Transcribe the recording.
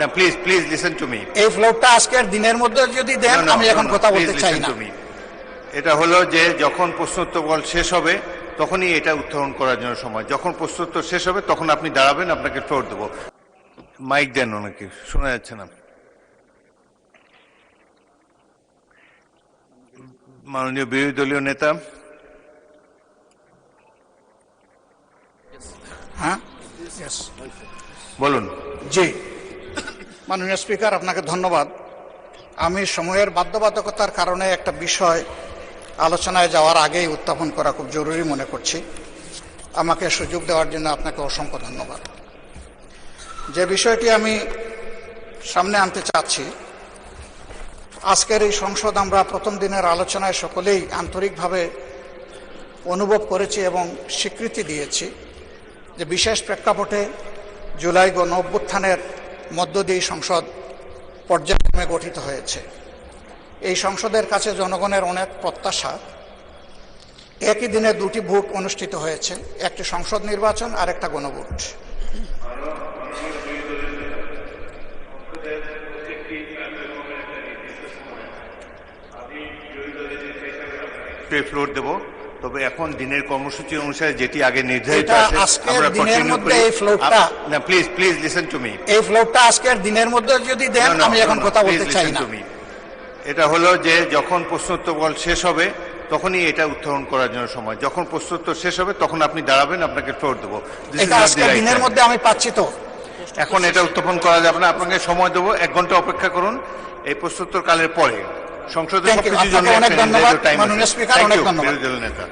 না please please listen to me. এই ফ্লোরটা আজকের দিনের মধ্যে যদি দেন আমি এখন কথা বলতে চাই না। এটা হলো যে যখন প্রশ্নোত্তর শেষ হবে তখনই এটা উত্থাপন করার জন্য সময়। যখন প্রশ্নোত্তর শেষ হবে তখন আপনি দাঁড়াবেন, আপনাকে ফ্লোর দেবো। মাইক দেন ওনাকে, শোনা যাচ্ছে না। মাননীয় বিরোধী দলীয় নেতা। হ্যাঁ, বলুন। জি, মাননীয় স্পিকার, আপনাকে ধন্যবাদ। আমি সময়ের বাধ্যবাধকতার কারণে একটা বিষয় আলোচনায় যাওয়ার আগেই উত্থাপন করা খুব জরুরি মনে করছি। আমাকে সুযোগ দেওয়ার জন্য আপনাকে অসংখ্য ধন্যবাদ। যে বিষয়টি আমি সামনে আনতে চাচ্ছি, আজকের এই সংসদ আমরা প্রথম দিনের আলোচনায় সকলেই আন্তরিকভাবে অনুভব করেছি এবং স্বীকৃতি দিয়েছি যে বিশেষ প্রেক্ষাপটে জুলাই গণ অভ্যুত্থানের মধ্য দিয়ে সংসদ পর্যায়ক্রমে গঠিত হয়েছে। এই সংসদের কাছে জনগণের অনেক প্রত্যাশা। একই দিনে দুটি ভোট অনুষ্ঠিত হয়েছে, একটি সংসদ নির্বাচন আর একটা গণভোট। ফ্লোর দেব, তবে এখন দিনের কর্মসূচি অনুসারে যেটি আগে নির্ধারিত আছে আজকের দিনের মধ্যে এই ফ্লোরটা, না please please listen to me. এই ফ্লোরটা আজকের দিনের মধ্যে যদি দেন আমি এখন কথা বলতে চাই না। এটা হলো যে যখন প্রশ্নোত্তর শেষ হবে তখনই এটা উত্থাপন করার জন্য সময়। যখন প্রশ্নোত্তর শেষ হবে তখন আপনি দাঁড়াবেন, আপনাকে ফ্লোর দেবো। এটা আজকের দিনের মধ্যে আমি পাচ্ছি তো। এখন এটা উত্থাপন করা যাবে না, আপনাকে সময় দেবো 1 ঘন্টা অপেক্ষা করুন। এই প্রশ্নোত্তর কালের পরে সংসদের সবকিছুর জন্য অনেক ধন্যবাদ মাননীয় স্পিকার, অনেক ধন্যবাদ। বিরোধী দল নেতা।